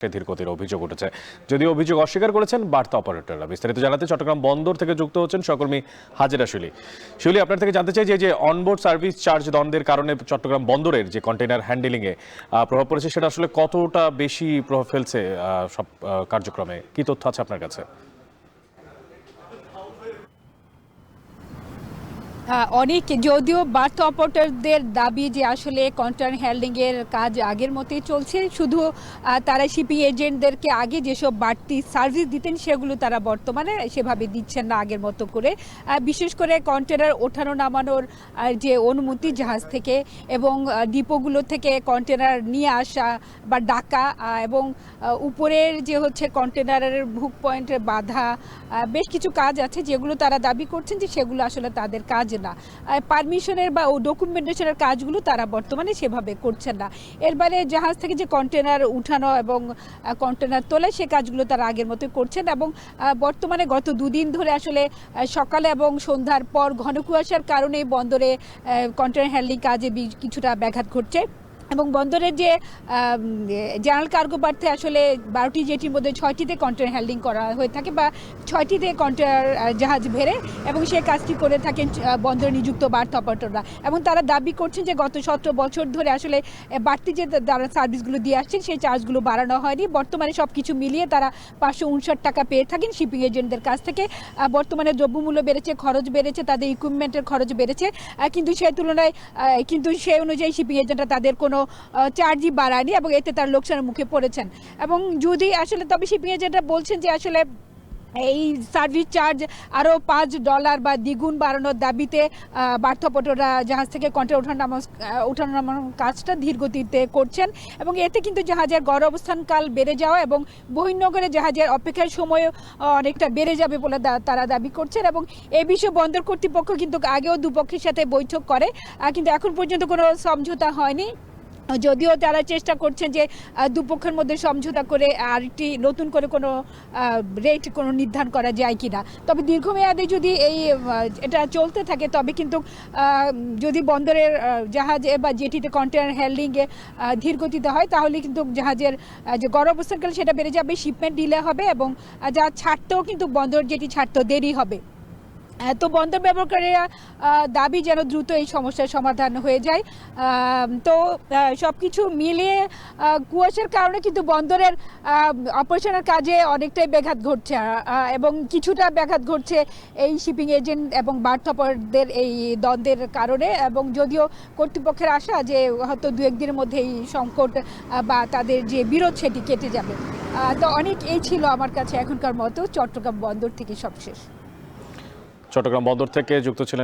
ধীর গতির অভিযোগ উঠেছে। যদিও অভিযোগ অস্বীকার করেছেন বার্তা অপারেটররা। বিস্তারিত জানাতে চট্টগ্রাম বন্দর থেকে যুক্ত হচ্ছেন সহকর্মী হাজেরা শিউলি। শিউলি, আপনার থেকে জানতে চাই যে অনবোর্ড সার্ভিস চার্জ দ্বন্দ্বের কারণে চট্টগ্রাম বন্দরের যে কন্টেইনার হ্যান্ডেলিং এ প্রভাব পড়েছে, সেটা আসলে কতটা বেশি প্রভাব ফেলছে সব কার্যক্রমে? কি তথ্য আছে আপনার কাছে? অনেক, যদিও বার্তা অপারেটরদের দাবি যে আসলে কন্টেইনার হ্যান্ডলিং এর কাজ আগের মতোই চলছে, শুধু তারা শিপিং এজেন্টদেরকে আগে যেসব বাড়তি সার্ভিস দিতেন সেগুলো তারা বর্তমানে সেভাবে দিচ্ছেন না আগের মতো করে। বিশেষ করে কন্টেইনার ওঠানো নামানোর যে অনুমতি জাহাজ থেকে এবং ডিপোগুলো থেকে কন্টেইনার নিয়ে আসা বা ডাকা এবং উপরের যে হচ্ছে কন্টেইনারের বুক পয়েন্টে বাধা, বেশ কিছু কাজ আছে যেগুলো তারা দাবি করছেন যে সেগুলো আসলে তাদের কাজ না। পারমিশনের বা ডকুমেন্টেশনের কাজগুলো তারা বর্তমানে সেভাবে করছেন না। এর বাইরে জাহাজ থেকে যে কন্টেইনার উঠানো এবং কন্টেইনার তোলা, সে কাজগুলো তারা আগের মতো করছেন এবং বর্তমানে গত দুদিন ধরে আসলে সকালে এবং সন্ধ্যার পর ঘন কুয়াশার কারণে বন্দরে কন্টেইনার হ্যান্ডলিং কাজে কিছুটা ব্যাঘাত ঘটছে এবং বন্দরের যে জেনারেল কার্গো বার্থে আসলে 12টি জেটির মধ্যে 6টিতে কন্টেইনার হ্যান্ডলিং করা হয়ে থাকে বা 6টিতে কন্টেইনার জাহাজ ভেড়ে এবং সেই কাজটি করে থাকেন বন্দরে নিযুক্ত বার্তা অপারেটররা। এবং তারা দাবি করছেন যে গত 17 বছর ধরে আসলে বাড়তি যে তারা সার্ভিসগুলো দিয়ে আসছেন সেই চার্জগুলো বাড়ানো হয়নি। বর্তমানে সব কিছু মিলিয়ে তারা 559 টাকা পেয়ে থাকেন শিপিং এজেন্টদের কাছ থেকে। বর্তমানে দ্রব্যমূল্য বেড়েছে, খরচ বেড়েছে, তাদের ইকুইপমেন্টের খরচ বেড়েছে, কিন্তু সেই তুলনায় সেই অনুযায়ী শিপিং এজেন্টরা তাদের কোনো চার্জই বাড়ায়নি এবং এতে তার লোকসানের মুখে পড়েছেন। এবং যদি আসলে তবে শিপিং এজেন্টরা বলছেন যে আসলে এই সার্ভিস চার্জ আরও $5 বা দ্বিগুণ বাড়ানোর দাবিতে বার্তা অপারেটররা জাহাজ থেকে কন্টেইনার ওঠানো নামানোর কাজটা ধীর গতিতে করছেন এবং এতে কিন্তু জাহাজের গড় অবস্থানকাল বেড়ে যাওয়া এবং বহির্নগরে জাহাজের অপেক্ষার সময় অনেকটা বেড়ে যাবে বলে তারা দাবি করছেন। এবং এই বিষয়ে বন্দর কর্তৃপক্ষ কিন্তু আগেও দুপক্ষের সাথে বৈঠক করে, কিন্তু এখন পর্যন্ত কোনো সমঝোতা হয়নি। যদিও তারা চেষ্টা করছেন যে দুপক্ষের মধ্যে সমঝোতা করে আরেকটি নতুন করে কোনো রেট কোনো নির্ধারণ করা যায় কিনা। তবে দীর্ঘমেয়াদে যদি এটা চলতে থাকে তবে কিন্তু যদি বন্দরের জাহাজে বা জেটিতে কন্টেইনার হ্যান্ডলিংয়ে ধীর গতিতে হয় তাহলে কিন্তু জাহাজের যে গড় অবস্থানকাল সেটা বেড়ে যাবে, শিপমেন্ট ডিলে হবে এবং যা ছাড়তেও কিন্তু বন্দর জেটি ছাড়তেও দেরি হবে। তো বন্দর ব্যবহারকারীরা দাবি যেন দ্রুত এই সমস্যার সমাধান হয়ে যায়। তো সব কিছু মিলিয়ে কুয়াশার কারণে কিন্তু বন্দরের অপারেশনের কাজে অনেকটাই ব্যাঘাত ঘটছে এবং কিছুটা ব্যাঘাত ঘটছে এই শিপিং এজেন্ট এবং বার্তা অপারেটরদের এই দ্বন্দ্বের কারণে। এবং যদিও কর্তৃপক্ষের আশা যে হয়তো 2-1 দিনের মধ্যে এই সংকট বা তাদের যে বিরোধ সেটি কেটে যাবে। তো এই ছিল আমার কাছে এখনকার মতো চট্টগ্রাম বন্দর থেকে সবশেষ। চট্টগ্রাম বন্দর থেকে যুক্ত ছিলেন